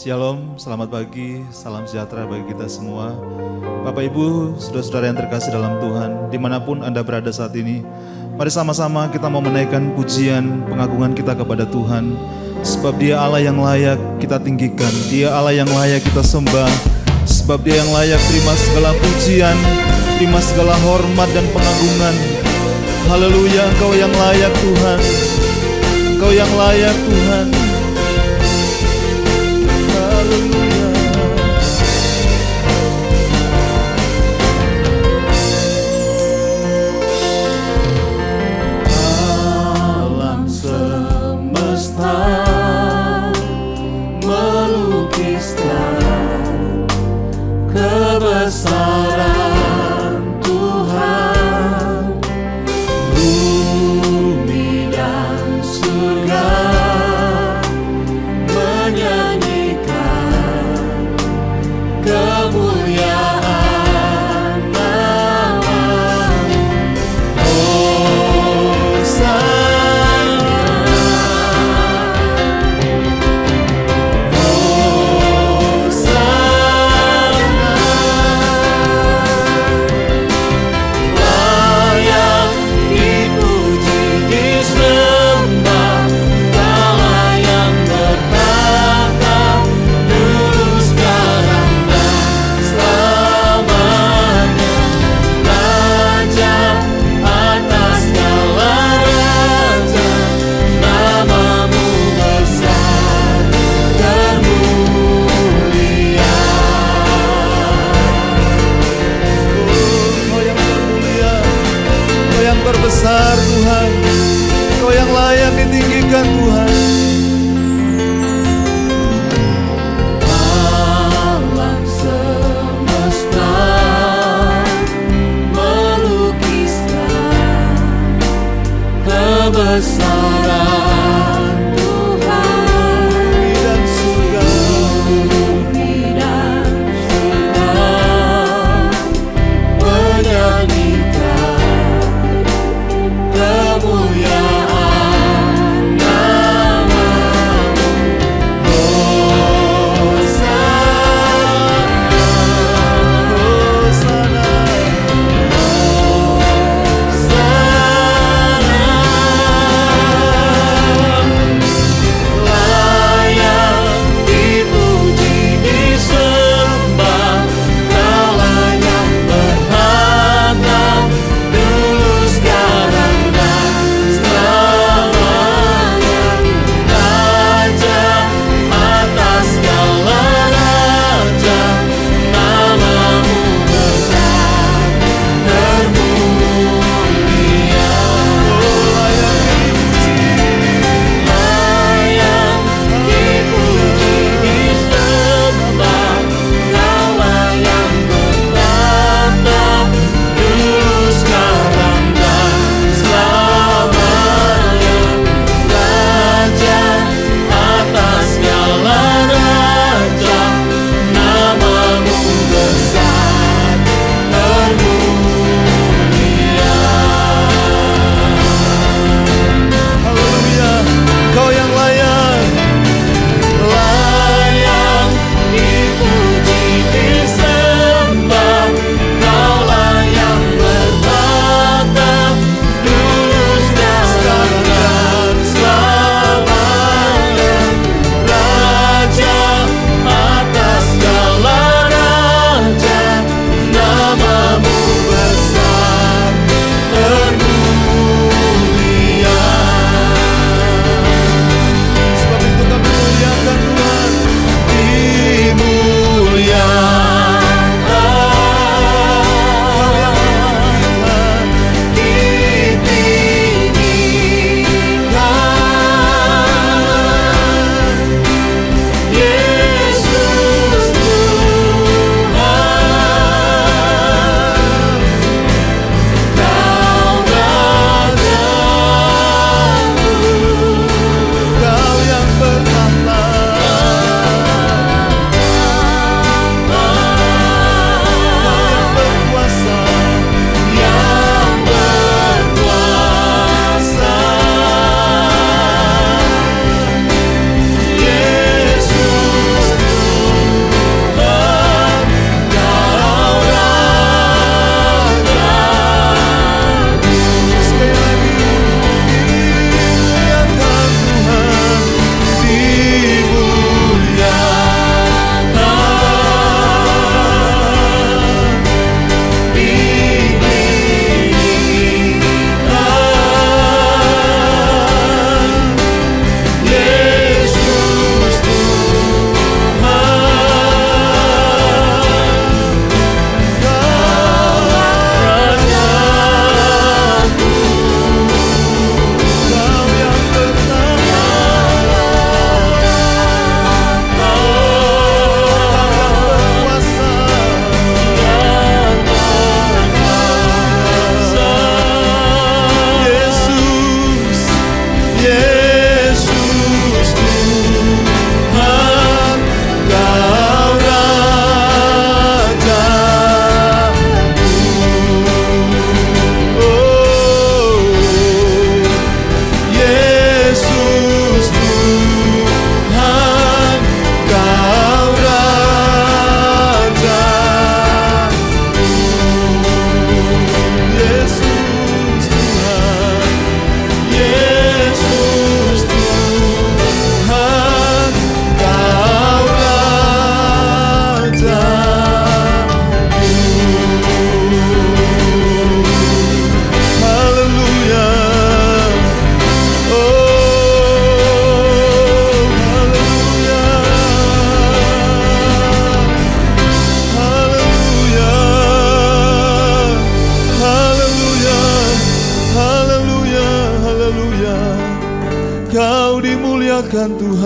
Shalom, selamat pagi, salam sejahtera bagi kita semua. Bapak Ibu, saudara-saudara yang terkasih dalam Tuhan, dimanapun Anda berada saat ini, mari sama-sama kita mau menaikkan pujian, pengagungan kita kepada Tuhan. Sebab Dia Allah yang layak kita tinggikan, Dia Allah yang layak kita sembah. Sebab Dia yang layak terima segala pujian, terima segala hormat dan pengagungan. Haleluya, Engkau yang layak Tuhan, Engkau yang layak Tuhan. Alam semesta melukiskan kebesaran Tuhan, bumi dan surga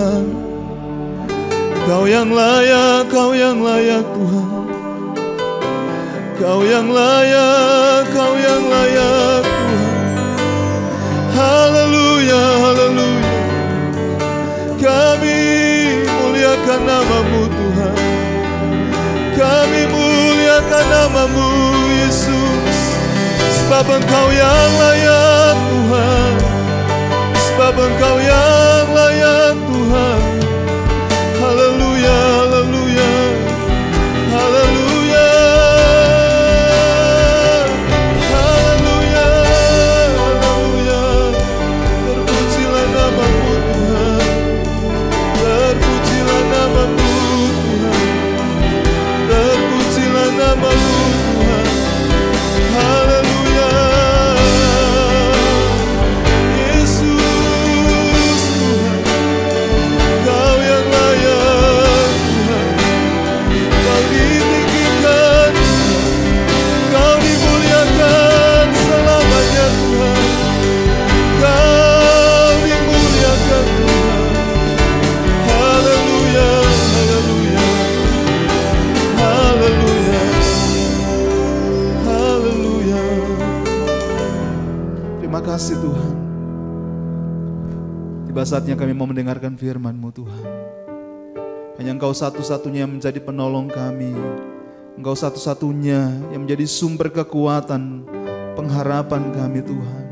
Tuhan. Kau yang layak, Kau yang layak Tuhan. Kau yang layak, Kau yang layak Tuhan. Haleluya, haleluya. Kami muliakan nama-Mu Tuhan. Kami muliakan nama-Mu Yesus. Sebab Engkau yang layak Tuhan. Sebab Engkau yang layak Tuhan. Haleluya, haleluya, haleluya, haleluya, haleluya. Terpujilah nama-Mu Tuhan. Terpujilah nama-Mu Tuhan. Terpujilah nama-Mu Tuhan. Haleluya. Yesus Tuhan, Kau yang layak Tuhan. Kau ditinggikan Tuhan. Kau dimuliakan selamanya Tuhan. Kau dimuliakan Tuhan. Haleluya, haleluya, haleluya, haleluya. Terima kasih Tuhan. Tiba saatnya kami mau mendengarkan firman-Mu Tuhan. Hanya Engkau satu-satunya yang menjadi penolong kami. Engkau satu-satunya yang menjadi sumber kekuatan, pengharapan kami Tuhan.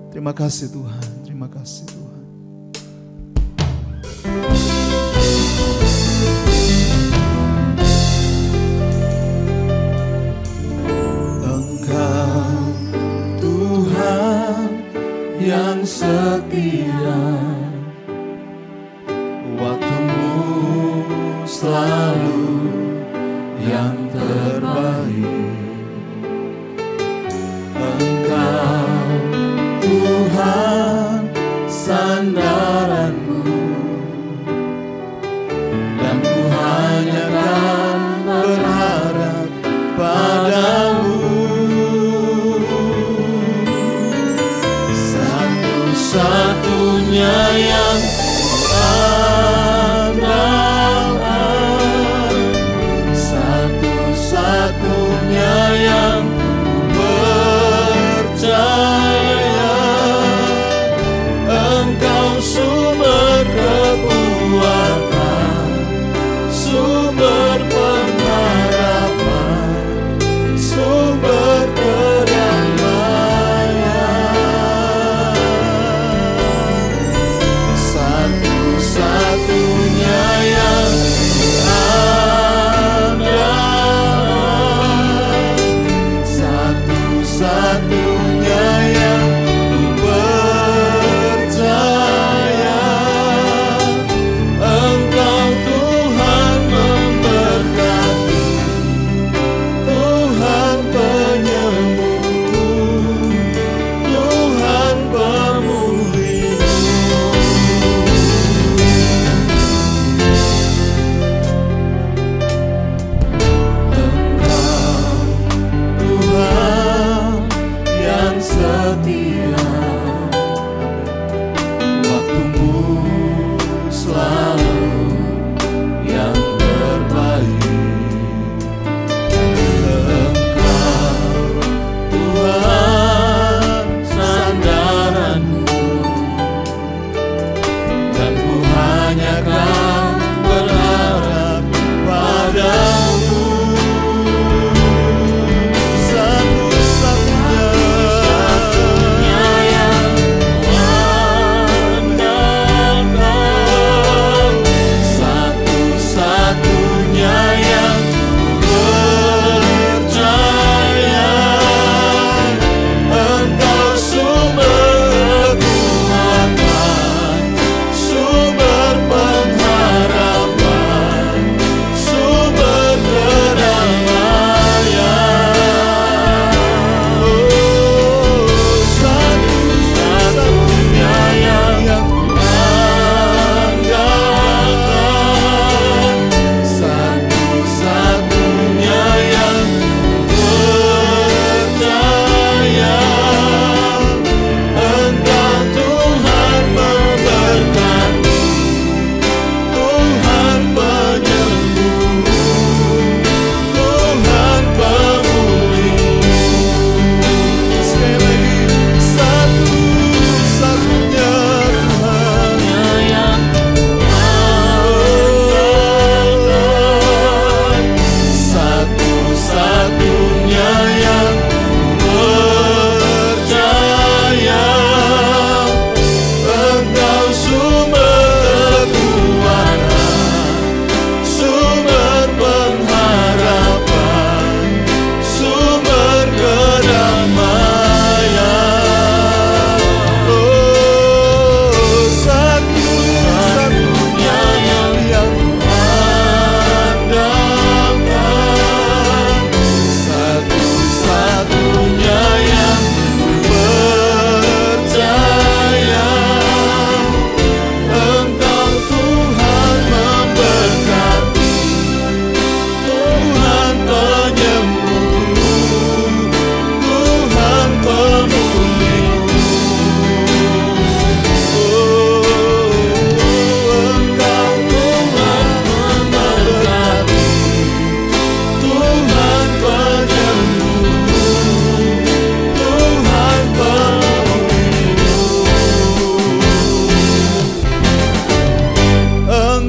Terima kasih Tuhan, terima kasih Tuhan. Engkau Tuhan yang setia, waktu-Mu selalu yang terbaik. Engkau Tuhan sandaranku, dan ku hanya kan berharap padamu. Satu-satunya yang andalkan,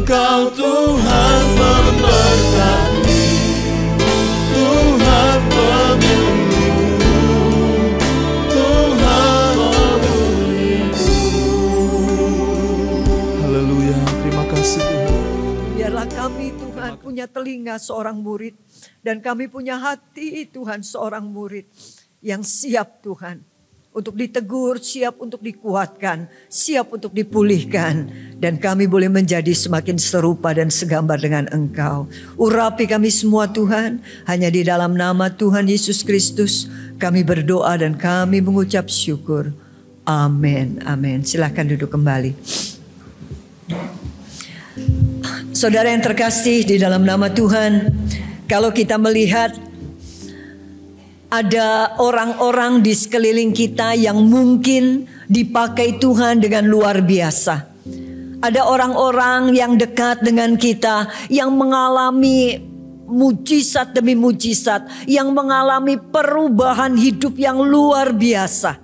Engkau Tuhan memberkati, Tuhan pemulihmu, Tuhan pemulihmu. Haleluya, terima kasih Tuhan. Biarlah kami Tuhan punya telinga seorang murid. Dan kami punya hati Tuhan seorang murid. Yang siap Tuhan. Untuk ditegur, siap untuk dikuatkan. Siap untuk dipulihkan. Dan kami boleh menjadi semakin serupa dan segambar dengan Engkau. Urapi kami semua Tuhan. Hanya di dalam nama Tuhan Yesus Kristus. Kami berdoa dan kami mengucap syukur. Amin. Amin. Silakan duduk kembali. Saudara yang terkasih di dalam nama Tuhan, kalau kita melihat ada orang-orang di sekeliling kita yang mungkin dipakai Tuhan dengan luar biasa. Ada orang-orang yang dekat dengan kita yang mengalami mujizat demi mujizat, yang mengalami perubahan hidup yang luar biasa.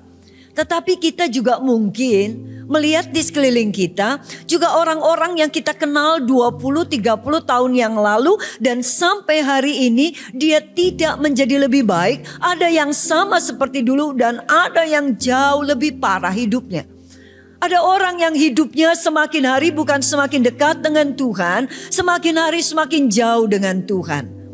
Tetapi kita juga mungkin melihat di sekeliling kita juga orang-orang yang kita kenal 20-30 tahun yang lalu dan sampai hari ini dia tidak menjadi lebih baik. Ada yang sama seperti dulu dan ada yang jauh lebih parah hidupnya. Ada orang yang hidupnya semakin hari bukan semakin dekat dengan Tuhan, semakin hari semakin jauh dengan Tuhan.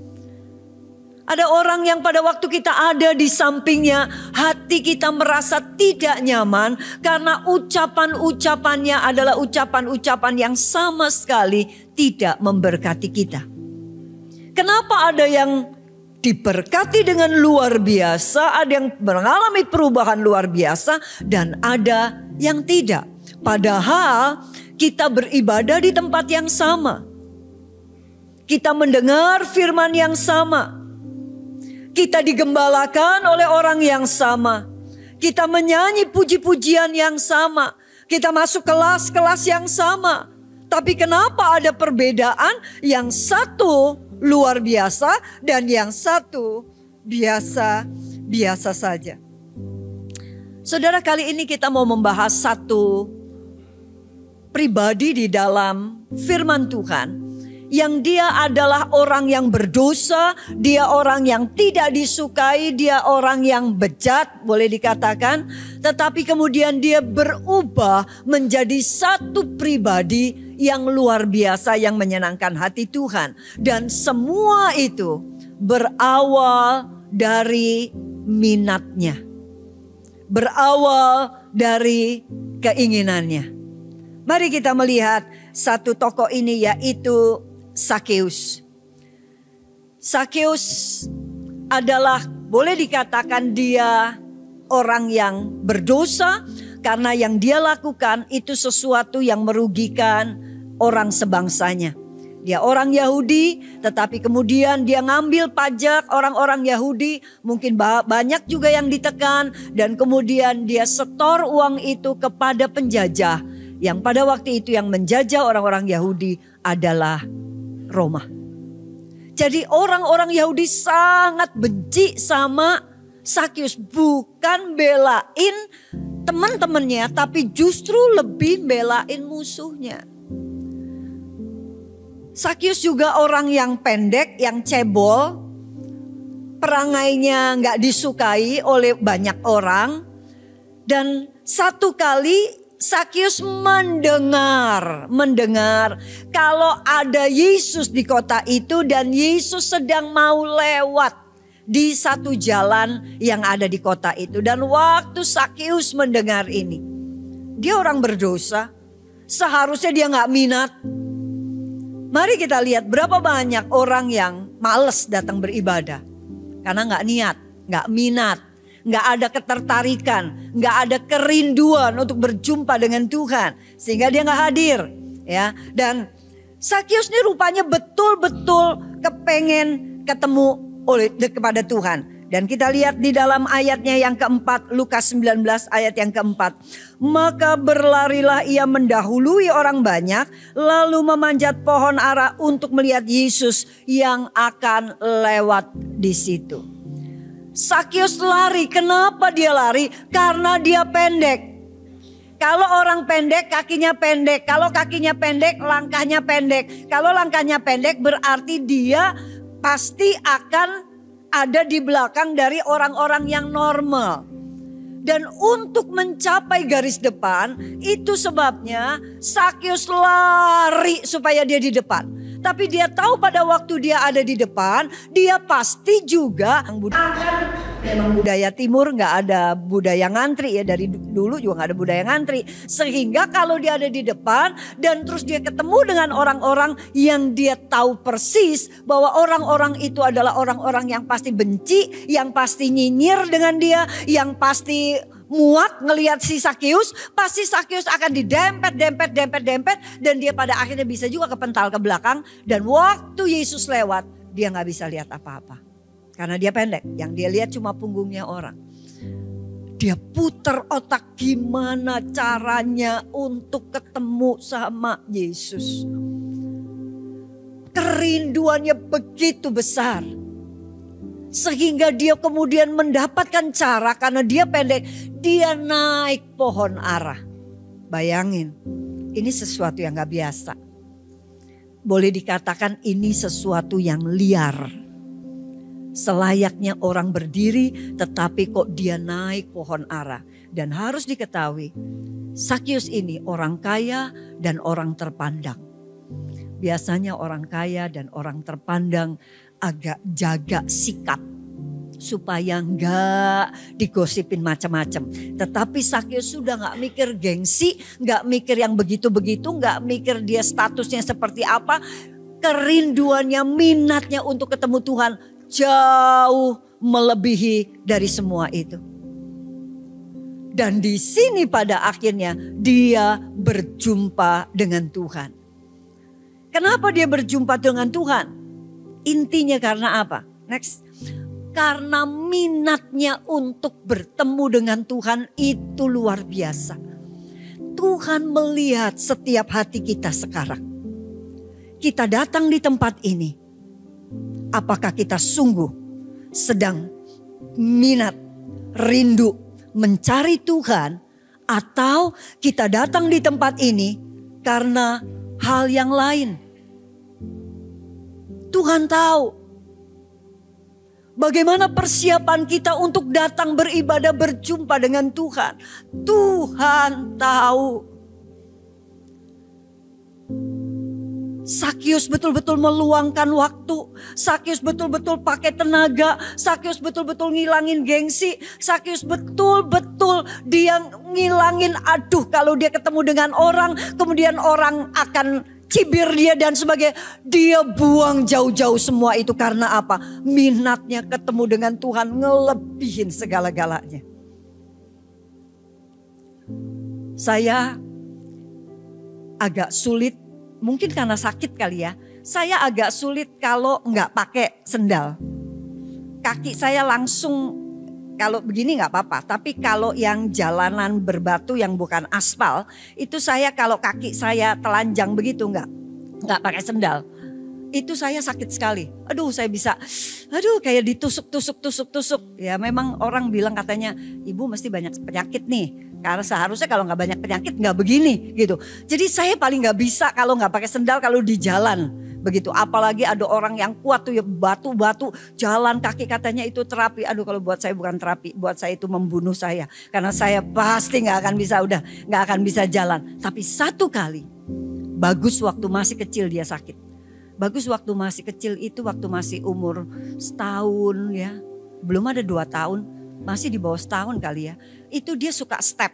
Ada orang yang pada waktu kita ada di sampingnya, hati kita merasa tidak nyaman karena ucapan-ucapannya adalah ucapan-ucapan yang sama sekali tidak memberkati kita. Kenapa ada yang diberkati dengan luar biasa, ada yang mengalami perubahan luar biasa, dan ada yang tidak? Padahal kita beribadah di tempat yang sama. Kita mendengar firman yang sama. Kita digembalakan oleh orang yang sama. Kita menyanyi puji-pujian yang sama. Kita masuk kelas-kelas yang sama. Tapi kenapa ada perbedaan? Yang satu luar biasa dan yang satu biasa saja. Saudara, kali ini kita mau membahas satu pribadi di dalam firman Tuhan. Yang dia adalah orang yang berdosa, dia orang yang tidak disukai, dia orang yang bejat boleh dikatakan. Tetapi kemudian dia berubah menjadi satu pribadi yang luar biasa yang menyenangkan hati Tuhan. Dan semua itu berawal dari minatnya. Berawal dari keinginannya. Mari kita melihat satu tokoh ini, yaitu Sakeus. Sakeus adalah boleh dikatakan dia orang yang berdosa karena yang dia lakukan itu sesuatu yang merugikan orang sebangsanya. Dia orang Yahudi, tetapi kemudian dia ngambil pajak orang-orang Yahudi, mungkin banyak juga yang ditekan, dan kemudian dia setor uang itu kepada penjajah yang pada waktu itu yang menjajah orang-orang Yahudi adalah Roma. Jadi orang-orang Yahudi sangat benci sama Sakeus, bukan belain teman-temannya, tapi justru lebih belain musuhnya. Sakeus juga orang yang pendek, yang cebol, perangainya nggak disukai oleh banyak orang, dan satu kali Sakeus mendengar kalau ada Yesus di kota itu dan Yesus sedang mau lewat di satu jalan yang ada di kota itu. Dan waktu Sakeus mendengar ini, dia orang berdosa, seharusnya dia gak minat. Mari kita lihat berapa banyak orang yang males datang beribadah karena gak niat, gak minat. Nggak ada ketertarikan, nggak ada kerinduan untuk berjumpa dengan Tuhan, sehingga dia nggak hadir, ya. Dan Sakeus ini rupanya betul-betul kepengen ketemu kepada Tuhan. Dan kita lihat di dalam ayatnya yang keempat, Lukas 19 ayat yang keempat. Maka berlarilah ia mendahului orang banyak, lalu memanjat pohon ara untuk melihat Yesus yang akan lewat di situ. Sakeus lari. Kenapa dia lari? Karena dia pendek. Kalau orang pendek, kakinya pendek. Kalau kakinya pendek, langkahnya pendek. Kalau langkahnya pendek berarti dia pasti akan ada di belakang dari orang-orang yang normal. Dan untuk mencapai garis depan, itu sebabnya Sakyus lari supaya dia di depan. Tapi dia tahu pada waktu dia ada di depan, dia pasti juga memang budaya timur nggak ada budaya ngantri ya, dari dulu juga nggak ada budaya ngantri. Sehingga kalau dia ada di depan dan terus dia ketemu dengan orang-orang yang dia tahu persis bahwa orang-orang itu adalah orang-orang yang pasti benci, yang pasti nyinyir dengan dia, yang pasti muak ngelihat si Sakyus, pasti Sakyus akan didempet dan dia pada akhirnya bisa juga kepental ke belakang. Dan waktu Yesus lewat, dia nggak bisa lihat apa-apa karena dia pendek. Yang dia lihat cuma punggungnya orang. Dia putar otak gimana caranya untuk ketemu sama Yesus. Kerinduannya begitu besar. Sehingga dia kemudian mendapatkan cara, karena dia pendek, dia naik pohon ara. Bayangin, ini sesuatu yang gak biasa. Boleh dikatakan ini sesuatu yang liar. Selayaknya orang berdiri, tetapi kok dia naik pohon ara. Dan harus diketahui, Sakyus ini orang kaya dan orang terpandang. Biasanya orang kaya dan orang terpandang agak jaga sikap supaya enggak digosipin macam-macam. Tetapi Sakyus sudah enggak mikir gengsi, enggak mikir yang begitu-begitu, enggak mikir dia statusnya seperti apa. Kerinduannya, minatnya untuk ketemu Tuhan jauh melebihi dari semua itu. Dan di sini pada akhirnya dia berjumpa dengan Tuhan. Kenapa dia berjumpa dengan Tuhan? Intinya karena apa? Next. Karena minatnya untuk bertemu dengan Tuhan itu luar biasa. Tuhan melihat setiap hati kita sekarang. Kita datang di tempat ini. Apakah kita sungguh sedang minat, rindu mencari Tuhan, atau kita datang di tempat ini karena hal yang lain? Tuhan tahu bagaimana persiapan kita untuk datang beribadah, berjumpa dengan Tuhan. Tuhan tahu. Sakyus betul-betul meluangkan waktu. Sakyus betul-betul pakai tenaga. Sakyus betul-betul ngilangin gengsi. Sakyus betul-betul dia ngilangin, aduh kalau dia ketemu dengan orang, kemudian orang akan cibir dia dan sebagainya. Dia buang jauh-jauh semua itu karena apa? Minatnya ketemu dengan Tuhan ngelebihin segala-galanya. Saya agak sulit, mungkin karena sakit kali ya. Saya agak sulit kalau nggak pakai sendal. Kaki saya langsung, kalau begini nggak apa-apa. Tapi kalau yang jalanan berbatu yang bukan aspal, itu saya kalau kaki saya telanjang begitu nggak pakai sendal, itu saya sakit sekali. Aduh saya bisa, kayak ditusuk. Ya memang orang bilang katanya, ibu mesti banyak penyakit nih. Karena seharusnya kalau nggak banyak penyakit nggak begini gitu. Jadi saya paling nggak bisa kalau nggak pakai sendal kalau di jalan begitu. Apalagi ada orang yang kuat tuh ya, batu-batu jalan kaki katanya itu terapi. Aduh kalau buat saya bukan terapi, buat saya itu membunuh saya. Karena saya pasti nggak akan bisa, nggak akan bisa jalan. Tapi satu kali, bagus waktu masih kecil dia sakit. Bagus waktu masih kecil itu waktu masih umur setahun ya, belum ada 2 tahun. Masih di bawah setahun kali ya. Itu dia suka step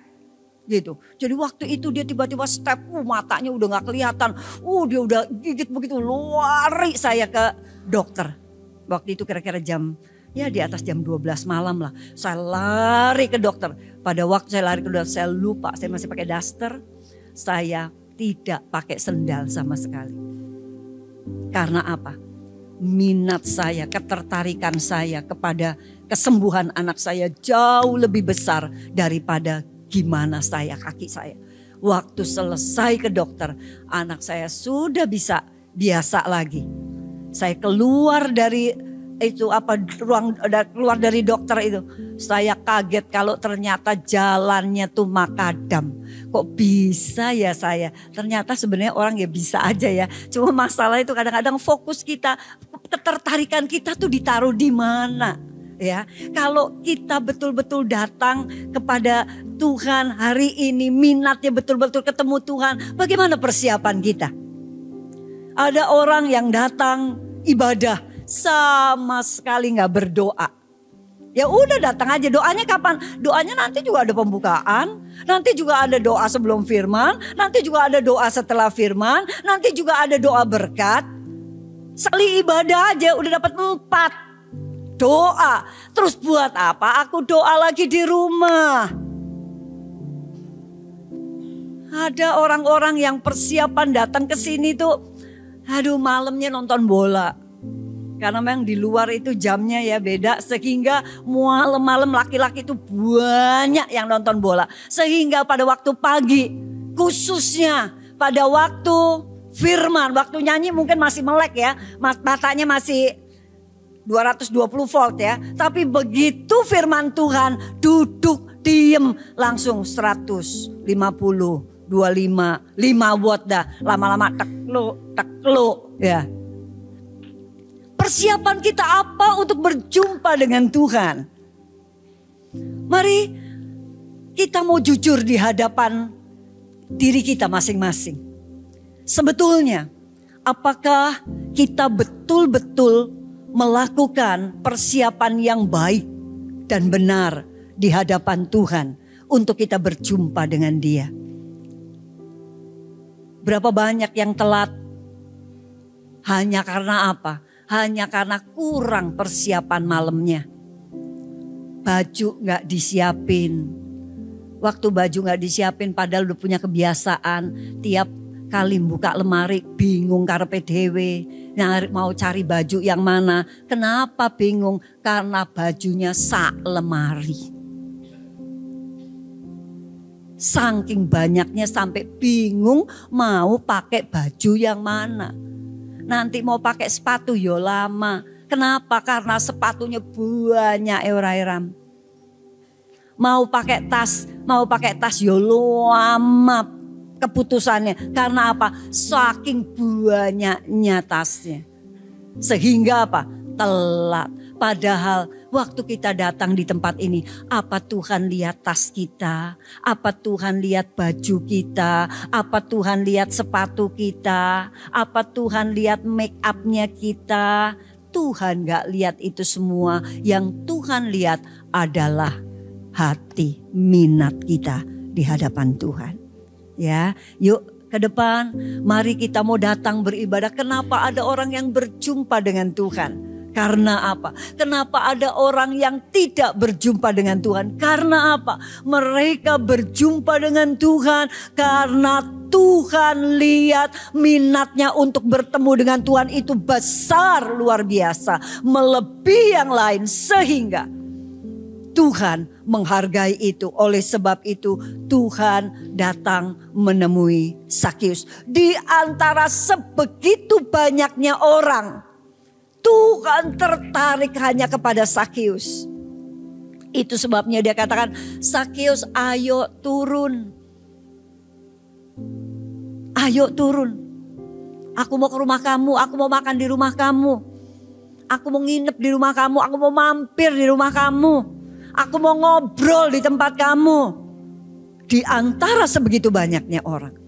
gitu. Jadi waktu itu dia tiba-tiba step. Matanya udah gak kelihatan. Dia udah gigit begitu. Lari saya ke dokter. Waktu itu kira-kira jam, ya di atas jam 12 malam lah. Saya lari ke dokter. Pada waktu saya lari ke dokter saya lupa. Saya masih pakai daster. Saya tidak pakai sendal sama sekali. Karena apa? Minat saya, ketertarikan saya kepada kesembuhan anak saya jauh lebih besar daripada gimana kaki saya. Waktu selesai ke dokter, anak saya sudah bisa biasa lagi. Saya keluar dari itu apa ruang keluar dari dokter itu, saya kaget kalau ternyata jalannya tuh makadam. Kok bisa ya saya? Ternyata sebenarnya orang ya bisa aja ya. Cuma masalah itu kadang-kadang fokus kita, ketertarikan kita tuh ditaruh di mana ya. Kalau kita betul-betul datang kepada Tuhan hari ini, minatnya betul-betul ketemu Tuhan, bagaimana persiapan kita? Ada orang yang datang ibadah sama sekali nggak berdoa. Ya udah datang aja, doanya kapan? Doanya nanti juga ada pembukaan, nanti juga ada doa sebelum firman, nanti juga ada doa setelah firman, nanti juga ada doa berkat. Sekali ibadah aja udah dapat 4 doa. Terus buat apa aku doa lagi di rumah? Ada orang-orang yang persiapan datang ke sini tuh, aduh malamnya nonton bola. Karena memang di luar itu jamnya ya beda, sehingga malam-malam laki-laki itu banyak yang nonton bola. Sehingga pada waktu pagi, khususnya pada waktu firman, waktu nyanyi mungkin masih melek ya, matanya masih 220 volt ya. Tapi begitu firman Tuhan, duduk diem langsung 150, 25, 5 watt dah. Lama-lama teklo ya. Persiapan kita apa untuk berjumpa dengan Tuhan? Mari kita mau jujur di hadapan diri kita masing-masing. Sebetulnya apakah kita betul-betul melakukan persiapan yang baik dan benar di hadapan Tuhan untuk kita berjumpa dengan Dia? Berapa banyak yang telat hanya karena apa? Hanya karena kurang persiapan malamnya. Baju gak disiapin. Waktu baju gak disiapin padahal udah punya kebiasaan. Tiap kali buka lemari bingung karepe dhewe. Mau cari baju yang mana. Kenapa bingung? Karena bajunya sak lemari. Saking banyaknya sampai bingung mau pakai baju yang mana. Nanti mau pakai sepatu yo lama. Kenapa? Karena sepatunya banyak Eram. Mau pakai tas yo lama keputusannya. Karena apa? Saking banyaknya tasnya. Sehingga apa? Telat. Padahal waktu kita datang di tempat ini, apa Tuhan lihat tas kita? Apa Tuhan lihat baju kita? Apa Tuhan lihat sepatu kita? Apa Tuhan lihat make upnya kita? Tuhan gak lihat itu semua. Yang Tuhan lihat adalah hati, minat kita di hadapan Tuhan. Ya, yuk ke depan, mari kita mau datang beribadah. Kenapa ada orang yang berjumpa dengan Tuhan? Karena apa? Kenapa ada orang yang tidak berjumpa dengan Tuhan? Karena apa? Mereka berjumpa dengan Tuhan karena Tuhan lihat minatnya untuk bertemu dengan Tuhan itu besar, luar biasa, melebihi yang lain, sehingga Tuhan menghargai itu. Oleh sebab itu Tuhan datang menemui Sakeus. Di antara sebegitu banyaknya orang, Tuhan tertarik hanya kepada Sakeus. Itu sebabnya dia katakan, Sakeus ayo turun. Ayo turun. Aku mau ke rumah kamu, aku mau makan di rumah kamu. Aku mau nginep di rumah kamu, aku mau mampir di rumah kamu. Aku mau ngobrol di tempat kamu. Di antara sebegitu banyaknya orang,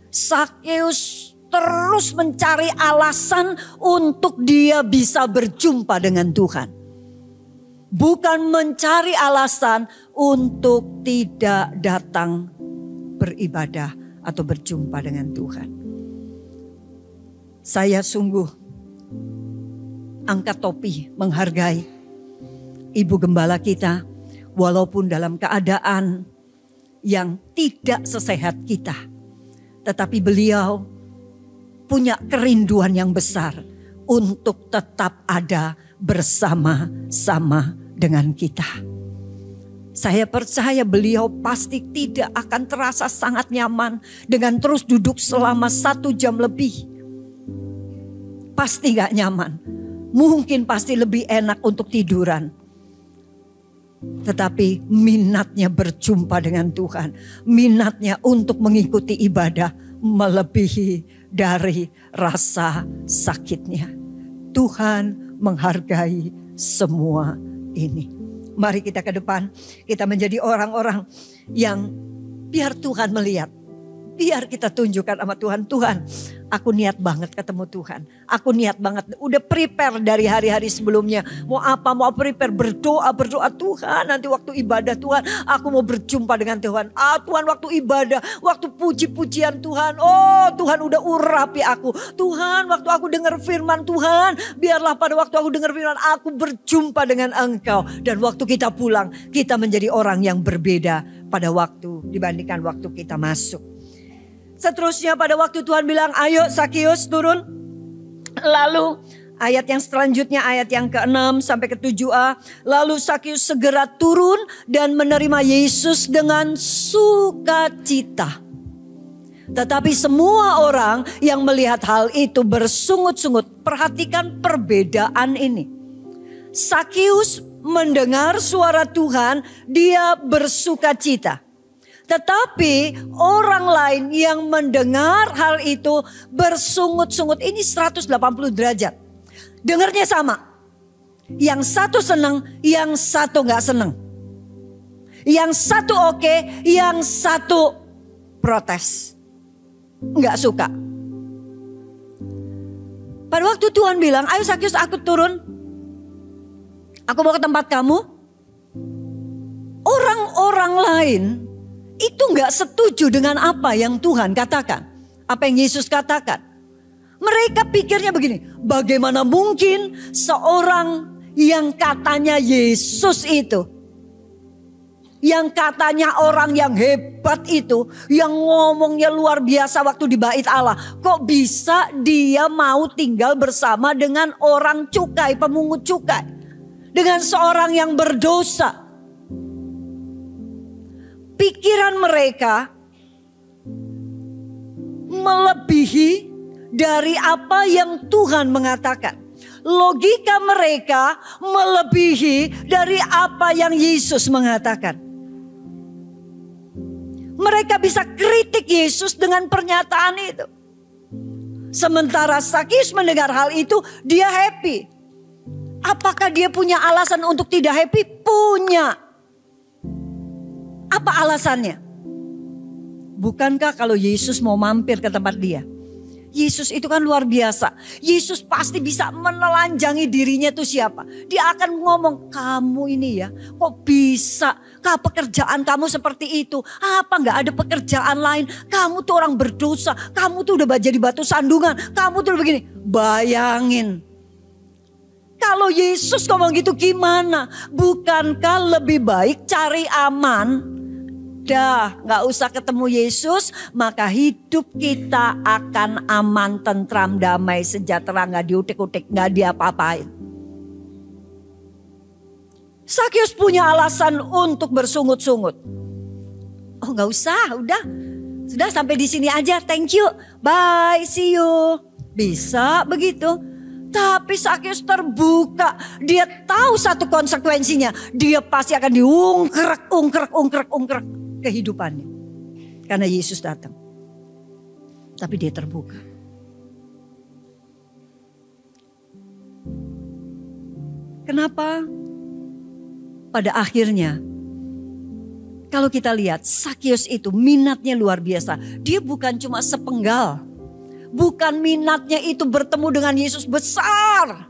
Sakeus terus mencari alasan untuk dia bisa berjumpa dengan Tuhan. Bukan mencari alasan untuk tidak datang beribadah atau berjumpa dengan Tuhan. Saya sungguh angkat topi menghargai Ibu Gembala kita. Walaupun dalam keadaan yang tidak sesehat kita. Tetapi beliau punya kerinduan yang besar untuk tetap ada bersama-sama dengan kita. Saya percaya beliau pasti tidak akan terasa sangat nyaman dengan terus duduk selama 1 jam lebih. Pasti gak nyaman. mungkin pasti lebih enak untuk tiduran. Tetapi minatnya berjumpa dengan Tuhan, minatnya untuk mengikuti ibadah melebihi dari rasa sakitnya. Tuhan menghargai semua ini. Mari kita ke depan, kita menjadi orang-orang yang biar Tuhan melihat. Biar kita tunjukkan sama Tuhan, Tuhan, aku niat banget ketemu Tuhan. Aku niat banget, udah prepare dari hari-hari sebelumnya. Mau apa, mau prepare, berdoa Tuhan. Nanti waktu ibadah Tuhan, aku mau berjumpa dengan Tuhan. Tuhan waktu ibadah, waktu puji-pujian Tuhan. Oh Tuhan udah urapi aku. Tuhan waktu aku dengar firman Tuhan, biarlah pada waktu aku dengar firman, aku berjumpa dengan Engkau. Dan waktu kita pulang, kita menjadi orang yang berbeda pada waktu dibandingkan waktu kita masuk. Seterusnya pada waktu Tuhan bilang, ayo Sakius turun. Lalu ayat yang selanjutnya, ayat yang ke-6 sampai ke-7a. Lalu Sakius segera turun dan menerima Yesus dengan sukacita. Tetapi semua orang yang melihat hal itu bersungut-sungut. Perhatikan perbedaan ini. Sakius mendengar suara Tuhan, dia bersukacita. Tetapi orang lain yang mendengar hal itu bersungut-sungut. Ini 180 derajat. Dengarnya sama. Yang satu senang, yang satu gak senang. Yang satu oke, yang satu protes. Gak suka. Pada waktu Tuhan bilang, ayo Sakius aku turun. Aku mau ke tempat kamu. Orang-orang lain itu gak setuju dengan apa yang Tuhan katakan. Apa yang Yesus katakan. Mereka pikirnya begini. Bagaimana mungkin seorang yang katanya Yesus itu. Yang katanya orang yang hebat itu. Yang ngomongnya luar biasa waktu di bait Allah. Kok bisa dia mau tinggal bersama dengan orang cukai, pemungut cukai. Dengan seorang yang berdosa. Pikiran mereka melebihi dari apa yang Tuhan mengatakan. Logika mereka melebihi dari apa yang Yesus mengatakan. Mereka bisa kritik Yesus dengan pernyataan itu. Sementara Sakius mendengar hal itu, dia happy. Apakah dia punya alasan untuk tidak happy? Punya. Apa alasannya? Bukankah kalau Yesus mau mampir ke tempat dia? Yesus itu kan luar biasa. Yesus pasti bisa menelanjangi dirinya itu siapa. Dia akan ngomong, kamu ini ya kok bisa? Kah pekerjaan kamu seperti itu? Apa gak ada pekerjaan lain? Kamu tuh orang berdosa. Kamu tuh udah jadi batu sandungan. Kamu tuh udah begini. Bayangin. Kalau Yesus ngomong gitu gimana? Bukankah lebih baik cari aman? Dah gak usah ketemu Yesus, maka hidup kita akan aman, tentram, damai, sejahtera, gak diutik-utik, gak diapa-apain. Sakius punya alasan untuk bersungut-sungut. Oh gak usah, udah. Sudah sampai di sini aja, thank you, bye, see you. Bisa begitu. Tapi Sakius terbuka. Dia tahu satu konsekuensinya. Dia pasti akan diungkrek kehidupannya. Karena Yesus datang. Tapi dia terbuka. Kenapa? Pada akhirnya, kalau kita lihat Sakius itu minatnya luar biasa. Dia bukan cuma sepenggal. Bukan minatnya itu bertemu dengan Yesus besar.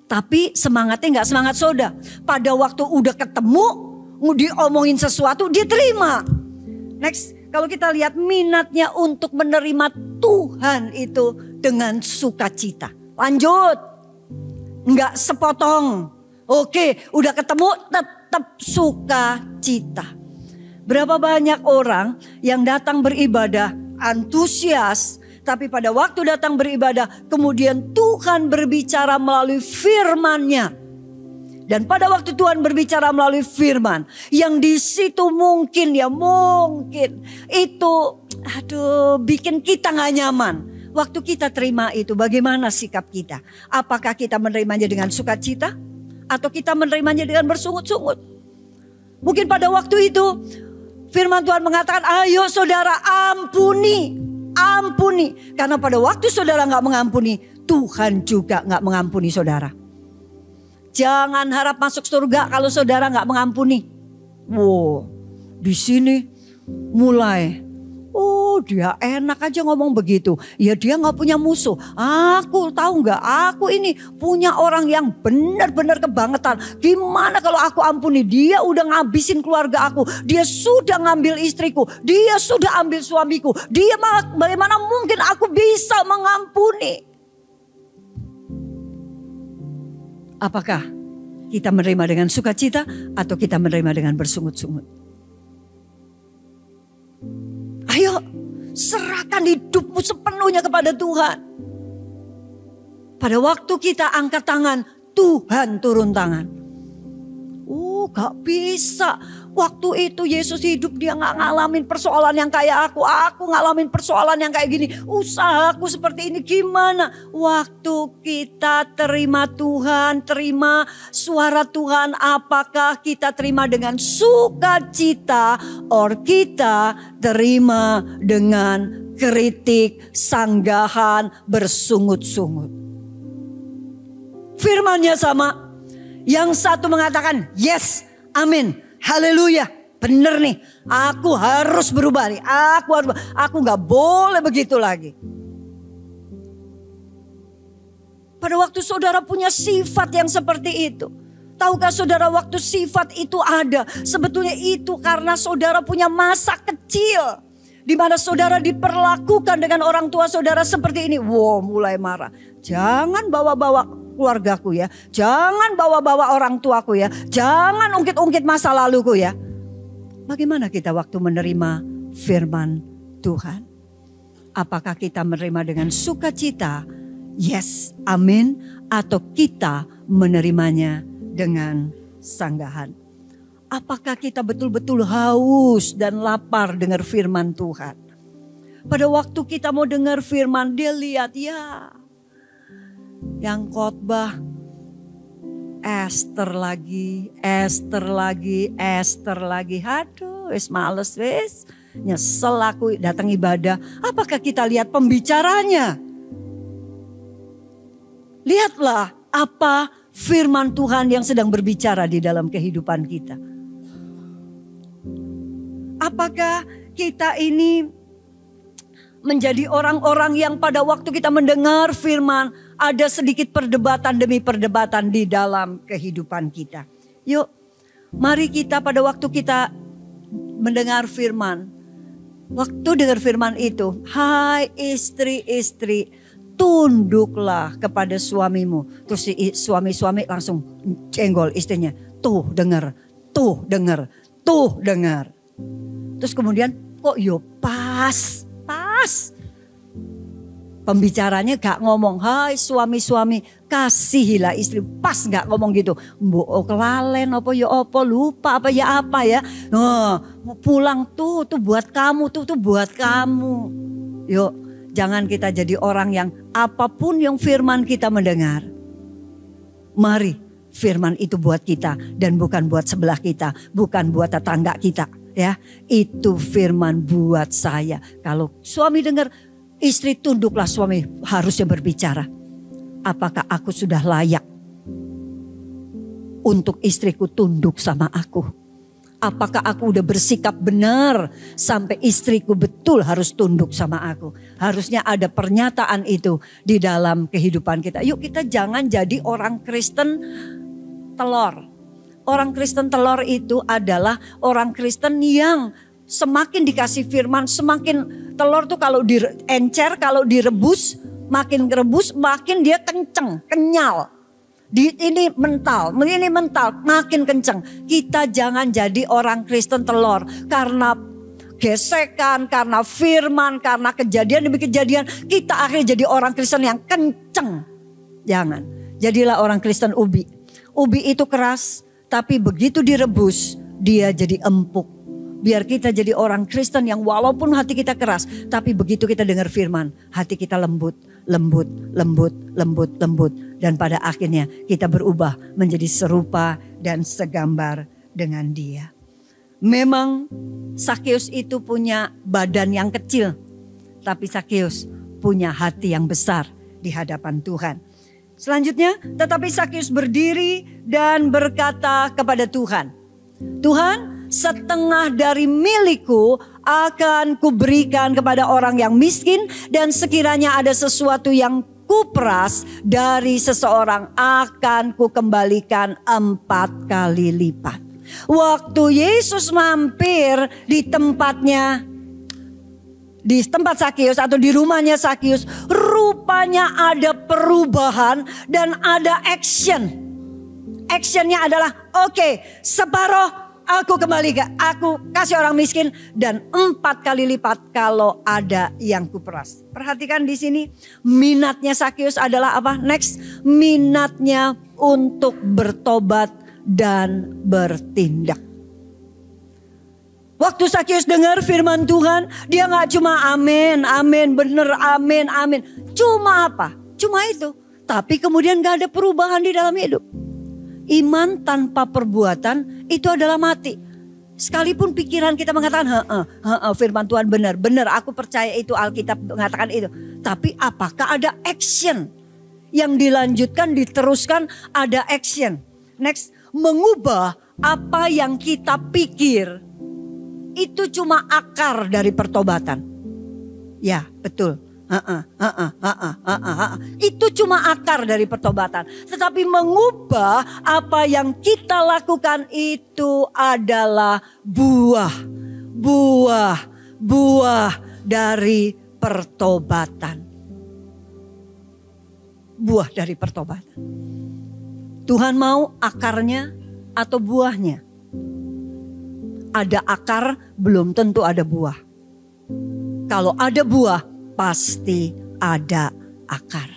Tapi semangatnya gak semangat soda. Pada waktu udah ketemu, diomongin sesuatu, dia terima. Next, kalau kita lihat minatnya untuk menerima Tuhan itu dengan sukacita. Lanjut. Gak sepotong. Oke, udah ketemu tetap sukacita. Berapa banyak orang yang datang beribadah antusias, tapi pada waktu datang beribadah kemudian Tuhan berbicara melalui firman-Nya. Dan pada waktu Tuhan berbicara melalui firman, yang di situ mungkin itu bikin kita gak nyaman. Waktu kita terima itu, bagaimana sikap kita? Apakah kita menerimanya dengan sukacita? Atau kita menerimanya dengan bersungut-sungut? Mungkin pada waktu itu firman Tuhan mengatakan, ayo saudara ampuni. Ampuni. Karena pada waktu saudara gak mengampuni, Tuhan juga gak mengampuni saudara. Jangan harap masuk surga kalau saudara gak mengampuni. Wow, di sini mulai, oh dia enak aja ngomong begitu. Ya dia gak punya musuh. Aku tahu gak, aku ini punya orang yang benar-benar kebangetan. Gimana kalau aku ampuni? Dia udah ngabisin keluarga aku. Dia sudah ngambil istriku. Dia sudah ambil suamiku. Dia bagaimana mungkin aku bisa mengampuni? Apakah kita menerima dengan sukacita atau kita menerima dengan bersungut-sungut? Ayo, serahkan hidupmu sepenuhnya kepada Tuhan. Pada waktu kita angkat tangan, Tuhan turun tangan. Oh, gak bisa. Waktu itu Yesus hidup, dia gak ngalamin persoalan yang kayak aku. Aku ngalamin persoalan yang kayak gini. Usahaku seperti ini gimana? Waktu kita terima Tuhan, terima suara Tuhan, apakah kita terima dengan sukacita, or kita terima dengan kritik, sanggahan, bersungut-sungut? Firmannya sama. Yang satu mengatakan yes, amin. Haleluya, bener nih, aku harus berubah nih, aku gak boleh begitu lagi. Pada waktu saudara punya sifat yang seperti itu, tahukah saudara waktu sifat itu ada, sebetulnya itu karena saudara punya masa kecil, di mana saudara diperlakukan dengan orang tua saudara seperti ini. Wow, mulai marah, jangan bawa-bawa keluargaku ya, jangan bawa-bawa orang tuaku ya, jangan ungkit-ungkit masa laluku ya. Bagaimana kita waktu menerima firman Tuhan? Apakah kita menerima dengan sukacita, yes, amin, atau kita menerimanya dengan sanggahan? Apakah kita betul-betul haus dan lapar dengar firman Tuhan? Pada waktu kita mau dengar firman, dia lihat ya, yang khotbah Esther lagi. Aduh, wis males wis. Nyesel aku datang ibadah. Apakah kita lihat pembicaranya? Lihatlah apa firman Tuhan yang sedang berbicara di dalam kehidupan kita. Apakah kita ini menjadi orang-orang yang pada waktu kita mendengar firman, ada sedikit perdebatan demi perdebatan di dalam kehidupan kita. Yuk, mari kita pada waktu kita mendengar firman, waktu dengar firman itu, hai istri-istri, tunduklah kepada suamimu. Terus si suami-suami langsung cenggol istrinya, tuh dengar. Terus kemudian kok yo pas. Pembicaranya gak ngomong, hai suami-suami kasihilah istri. Pas gak ngomong gitu. Mbok kelalen apa ya apa, lupa apa ya. Pulang tuh buat kamu, tuh buat kamu. Yuk, jangan kita jadi orang yang apapun yang firman kita mendengar, mari firman itu buat kita dan bukan buat sebelah kita, bukan buat tetangga kita. Ya, itu firman buat saya. Kalau suami dengar, istri tunduklah, suami harusnya berbicara. Apakah aku sudah layak untuk istriku tunduk sama aku? Apakah aku udah bersikap benar sampai istriku betul harus tunduk sama aku? Harusnya ada pernyataan itu di dalam kehidupan kita. Yuk, kita jangan jadi orang Kristen telur. Orang Kristen telur itu adalah orang Kristen yang semakin dikasih firman, semakin telur tuh kalau diencer, kalau direbus, makin rebus makin dia kenceng, kenyal. Ini mental, makin kenceng. Kita jangan jadi orang Kristen telur karena gesekan, karena firman, karena kejadian demi kejadian, kita akhirnya jadi orang Kristen yang kenceng. Jangan. Jadilah orang Kristen ubi. Ubi itu keras, tapi begitu direbus, dia jadi empuk. Biar kita jadi orang Kristen yang walaupun hati kita keras, tapi begitu kita dengar firman, hati kita lembut, lembut, lembut, lembut, lembut. Dan pada akhirnya kita berubah menjadi serupa dan segambar dengan Dia. Memang Sakeus itu punya badan yang kecil, tapi Sakeus punya hati yang besar di hadapan Tuhan. Selanjutnya, tetapi Sakeus berdiri dan berkata kepada Tuhan, Tuhan, setengah dari milikku akan kuberikan kepada orang yang miskin, dan sekiranya ada sesuatu yang kuperas dari seseorang akan kukembalikan 4 kali lipat. Waktu Yesus mampir di tempatnya, di tempat Sakeus atau di rumahnya Sakeus, rupanya ada perubahan dan ada action. Actionnya adalah oke, separuh aku kembalikan, aku kasih orang miskin, dan 4 kali lipat kalau ada yang kuperas. Perhatikan di sini, minatnya Sakeus adalah apa? Next, minatnya untuk bertobat dan bertindak. Waktu Sakeus dengar firman Tuhan, dia gak cuma amin, amin, bener, amin, amin. Cuma apa? Cuma itu. Tapi kemudian gak ada perubahan di dalam hidup. Iman tanpa perbuatan itu adalah mati. Sekalipun pikiran kita mengatakan, firman Tuhan benar, benar, aku percaya itu, Alkitab mengatakan itu. Tapi apakah ada action yang dilanjutkan, diteruskan, ada action. Next, mengubah apa yang kita pikir itu cuma akar dari pertobatan. Ya, betul. Itu cuma akar dari pertobatan. Tetapi mengubah apa yang kita lakukan itu adalah buah dari pertobatan. Buah dari pertobatan. Tuhan mau akarnya atau buahnya? Ada akar, belum tentu ada buah. Kalau ada buah, pasti ada akar.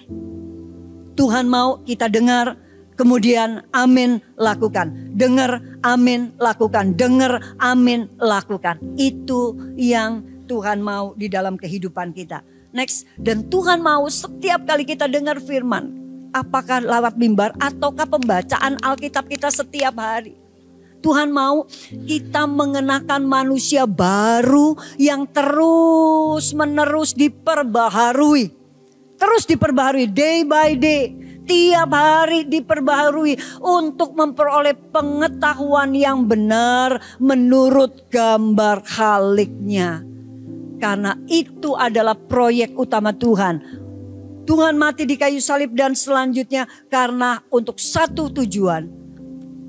Tuhan mau kita dengar, kemudian amin lakukan. Dengar, amin lakukan. Dengar, amin lakukan. Itu yang Tuhan mau di dalam kehidupan kita. Next, dan Tuhan mau setiap kali kita dengar firman, apakah lewat mimbar ataukah pembacaan Alkitab kita setiap hari. Tuhan mau kita mengenakan manusia baru yang terus menerus diperbaharui. Terus diperbaharui day by day. Tiap hari diperbaharui untuk memperoleh pengetahuan yang benar menurut gambar Khaliknya. Karena itu adalah proyek utama Tuhan. Tuhan mati di kayu salib dan selanjutnya karena untuk satu tujuan.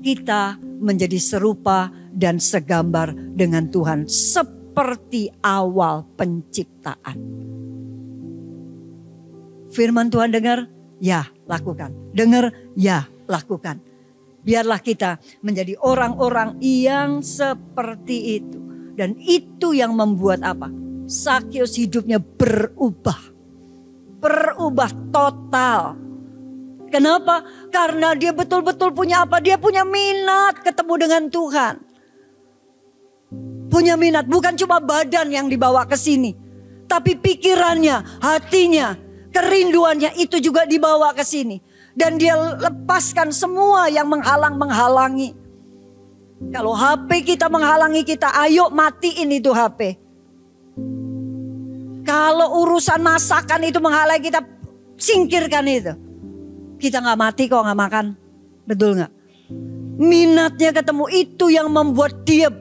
Kita menjadi serupa dan segambar dengan Tuhan seperti awal penciptaan. Firman Tuhan dengar, ya lakukan. Dengar, ya lakukan. Biarlah kita menjadi orang-orang yang seperti itu. Dan itu yang membuat apa? Sakeus hidupnya berubah. Berubah total. Kenapa? Karena dia betul-betul punya apa? Dia punya minat ketemu dengan Tuhan. Punya minat, bukan cuma badan yang dibawa ke sini. Tapi pikirannya, hatinya, kerinduannya itu juga dibawa ke sini. Dan dia lepaskan semua yang menghalang-menghalangi. Kalau HP kita menghalangi kita, ayo matiin itu HP. Kalau urusan masakan itu menghalangi kita, singkirkan itu. Kita gak mati kok gak makan. Betul gak? Minatnya ketemu itu yang membuat dia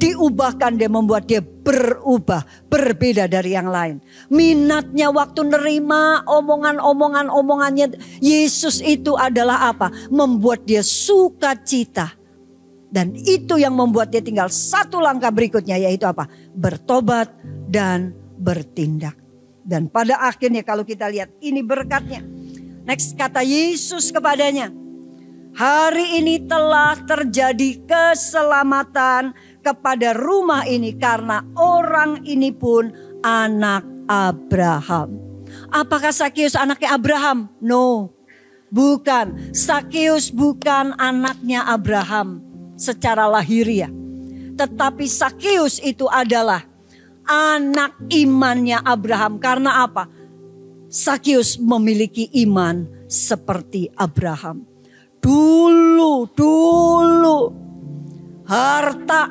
diubahkan. Dia membuat dia berubah. Berbeda dari yang lain. Minatnya waktu nerima omongannya Yesus itu adalah apa? Membuat dia sukacita. Dan itu yang membuat dia tinggal satu langkah berikutnya, yaitu apa? Bertobat dan bertindak. Dan pada akhirnya kalau kita lihat ini berkatnya. Next, kata Yesus kepadanya, hari ini telah terjadi keselamatan kepada rumah ini karena orang ini pun anak Abraham. Apakah Sakeus anaknya Abraham? No, bukan. Sakeus bukan anaknya Abraham secara lahiriah. Tetapi Sakeus itu adalah anak imannya Abraham. Karena apa? Sakeus memiliki iman seperti Abraham. Dulu harta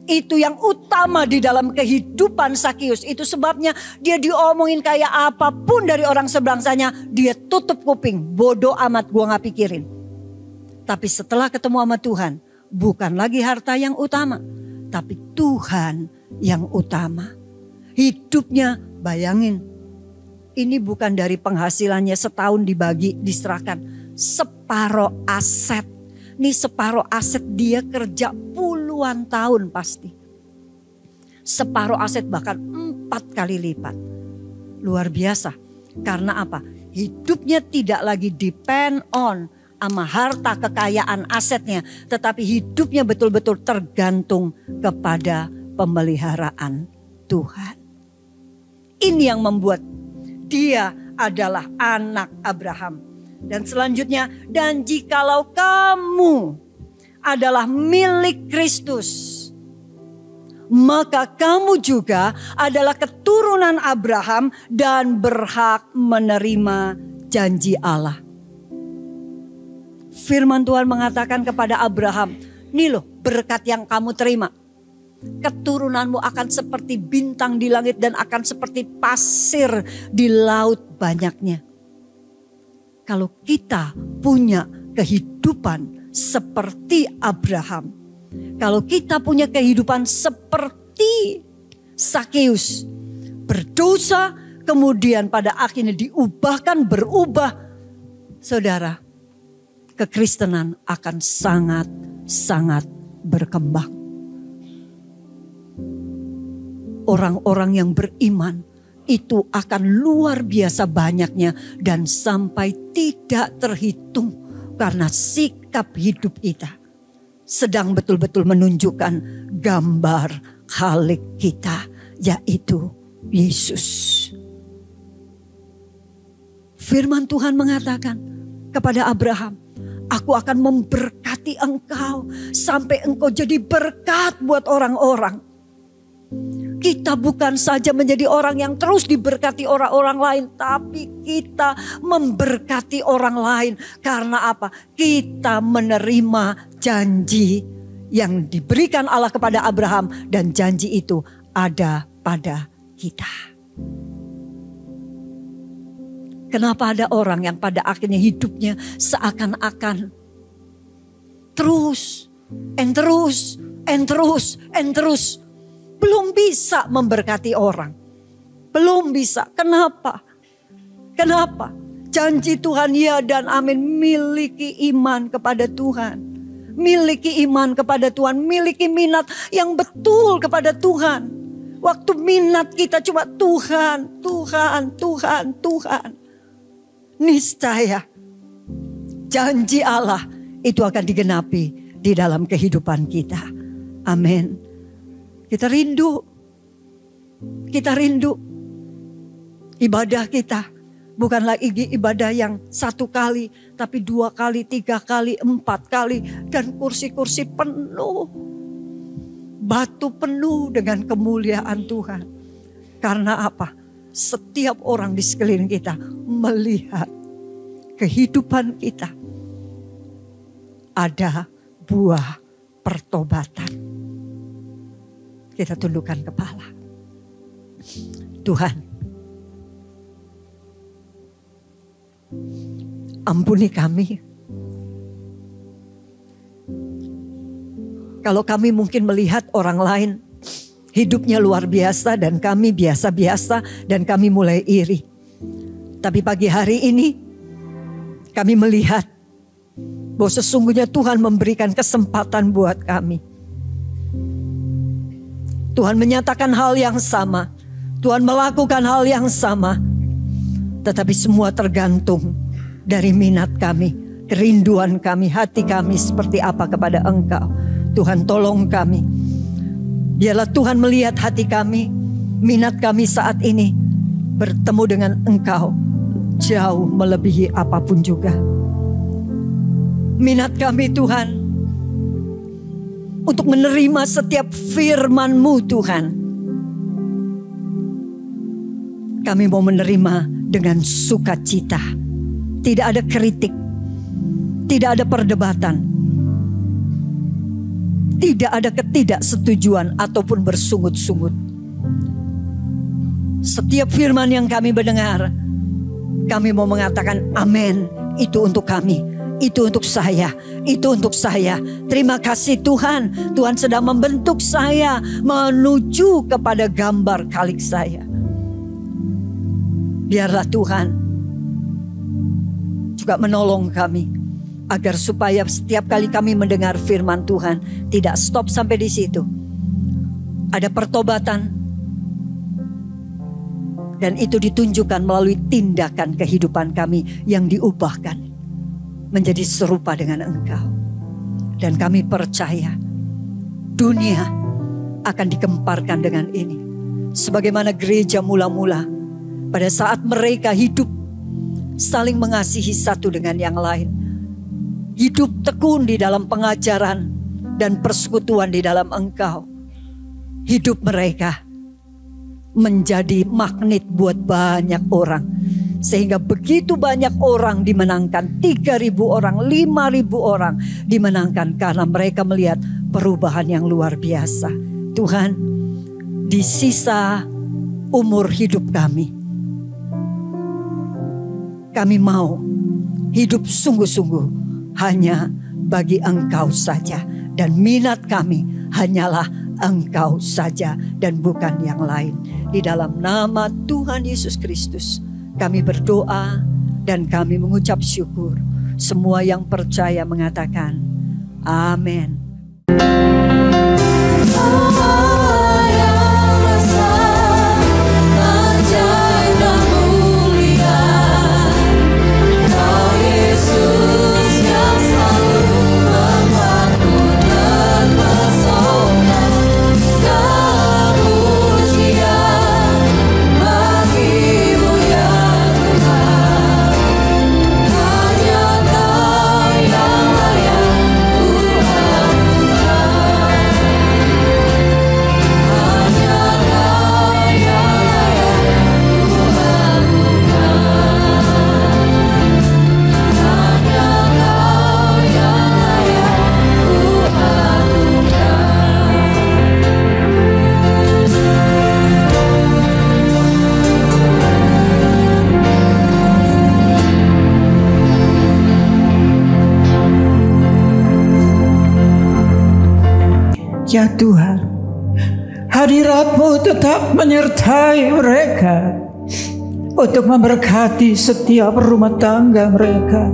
itu yang utama di dalam kehidupan Sakeus. Itu sebabnya dia diomongin kayak apapun dari orang sebelangsanya, dia tutup kuping. Bodoh amat, gua gak pikirin. Tapi setelah ketemu sama Tuhan, bukan lagi harta yang utama, tapi Tuhan yang utama. Hidupnya, bayangin, ini bukan dari penghasilannya setahun dibagi, diserahkan. Separuh aset. Ini separuh aset dia kerja puluhan tahun pasti. Separuh aset bahkan 4 kali lipat. Luar biasa. Karena apa? Hidupnya tidak lagi depend on sama harta kekayaan asetnya. Tetapi hidupnya betul-betul tergantung kepada pemeliharaan Tuhan. Ini yang membuat dia adalah anak Abraham. Dan selanjutnya, dan jikalau kamu adalah milik Kristus, maka kamu juga adalah keturunan Abraham dan berhak menerima janji Allah. Firman Tuhan mengatakan kepada Abraham, nih loh berkat yang kamu terima. Keturunanmu akan seperti bintang di langit dan akan seperti pasir di laut banyaknya. Kalau kita punya kehidupan seperti Abraham, kalau kita punya kehidupan seperti Sakeus, berdosa kemudian pada akhirnya berubah, saudara, kekristenan akan sangat berkembang. Orang-orang yang beriman itu akan luar biasa banyaknya dan sampai tidak terhitung karena sikap hidup kita sedang betul-betul menunjukkan gambar Khalik kita, yaitu Yesus. Firman Tuhan mengatakan kepada Abraham, aku akan memberkati engkau sampai engkau jadi berkat buat orang-orang. Kita bukan saja menjadi orang yang terus diberkati orang-orang lain, tapi kita memberkati orang lain. Karena apa? Kita menerima janji yang diberikan Allah kepada Abraham, dan janji itu ada pada kita. Kenapa ada orang yang pada akhirnya hidupnya seakan-akan terus belum bisa memberkati orang. Belum bisa. Kenapa? Janji Tuhan ya dan amin. Miliki iman kepada Tuhan. Miliki iman kepada Tuhan. Miliki minat yang betul kepada Tuhan. Waktu minat kita cuma Tuhan. Niscaya janji Allah itu akan digenapi di dalam kehidupan kita. Amin. Kita rindu ibadah kita bukan lagi ibadah yang 1 kali, tapi 2 kali, 3 kali, 4 kali, dan kursi-kursi penuh, batu penuh dengan kemuliaan Tuhan. Karena apa? Setiap orang di sekeliling kita melihat kehidupan kita ada buah pertobatan. Kita tundukkan kepala. Tuhan, ampuni kami. Kalau kami mungkin melihat orang lain hidupnya luar biasa dan kami biasa-biasa dan kami mulai iri. Tapi pagi hari ini kami melihat bahwa sesungguhnya Tuhan memberikan kesempatan buat kami. Tuhan menyatakan hal yang sama. Tuhan melakukan hal yang sama. Tetapi semua tergantung dari minat kami, kerinduan kami, hati kami seperti apa kepada Engkau. Tuhan tolong kami. Biarlah Tuhan melihat hati kami, minat kami saat ini bertemu dengan Engkau jauh melebihi apapun juga. Minat kami Tuhan untuk menerima setiap firman-Mu Tuhan. Kami mau menerima dengan sukacita. Tidak ada kritik, tidak ada perdebatan, tidak ada ketidaksetujuan ataupun bersungut-sungut. Setiap firman yang kami mendengar, kami mau mengatakan amin. Itu untuk kami, itu untuk saya, itu untuk saya. Terima kasih Tuhan. Tuhan sedang membentuk saya menuju kepada gambar kalik saya. Biarlah Tuhan juga menolong kami, agar supaya setiap kali kami mendengar firman Tuhan, tidak stop sampai di situ. Ada pertobatan, dan itu ditunjukkan melalui tindakan kehidupan kami yang diubahkan menjadi serupa dengan Engkau. Dan kami percaya dunia akan digemparkan dengan ini. Sebagaimana gereja mula-mula, pada saat mereka hidup saling mengasihi satu dengan yang lain, hidup tekun di dalam pengajaran dan persekutuan di dalam Engkau, hidup mereka menjadi magnet buat banyak orang. Sehingga begitu banyak orang dimenangkan, 3.000 orang, 5.000 orang dimenangkan karena mereka melihat perubahan yang luar biasa. Tuhan, di sisa umur hidup kami mau hidup sungguh-sungguh hanya bagi Engkau saja. Dan minat kami hanyalah Engkau saja dan bukan yang lain. Di dalam nama Tuhan Yesus Kristus kami berdoa dan kami mengucap syukur. Semua yang percaya mengatakan amin. Ya Tuhan, hadirat-Mu tetap menyertai mereka untuk memberkati setiap rumah tangga mereka,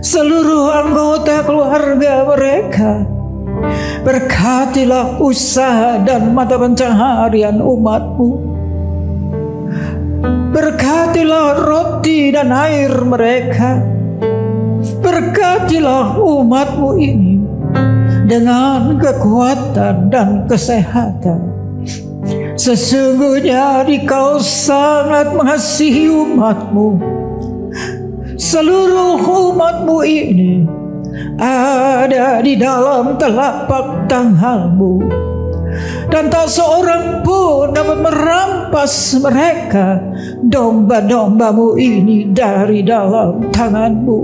seluruh anggota keluarga mereka. Berkatilah usaha dan mata pencaharian umat-Mu. Berkatilah roti dan air mereka. Berkatilah umat-Mu ini dengan kekuatan dan kesehatan. Sesungguhnya Engkau sangat mengasihi umat-Mu. Seluruh umat-Mu ini ada di dalam telapak tangan-Mu, dan tak seorang pun dapat merampas mereka, domba-domba-Mu ini, dari dalam tangan-Mu.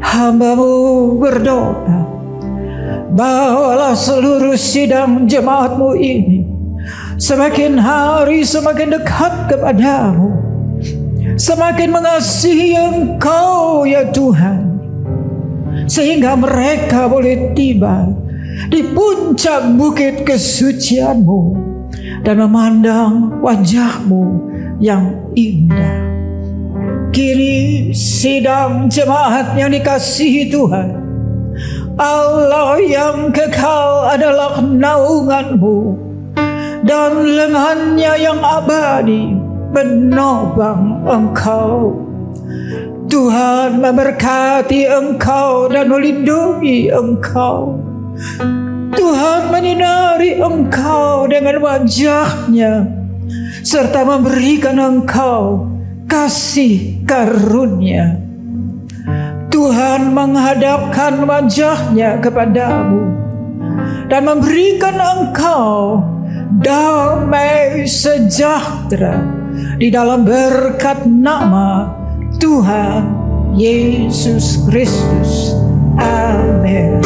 Hamba-Mu berdoa, bawalah seluruh sidang jemaat-Mu ini semakin hari semakin dekat kepadamu, semakin mengasihi Engkau ya Tuhan, sehingga mereka boleh tiba di puncak bukit kesucian-Mu dan memandang wajah-Mu yang indah. Kini sidang jemaat yang dikasihi Tuhan, Allah yang kekal adalah naungan-Mu, dan lengannya yang abadi menopang Engkau. Tuhan memberkati Engkau dan melindungi Engkau. Tuhan menyinari Engkau dengan wajah-Nya, serta memberikan Engkau kasih karunia. Tuhan menghadapkan wajah-Nya kepadamu dan memberikan engkau damai sejahtera di dalam berkat nama Tuhan Yesus Kristus. Amin.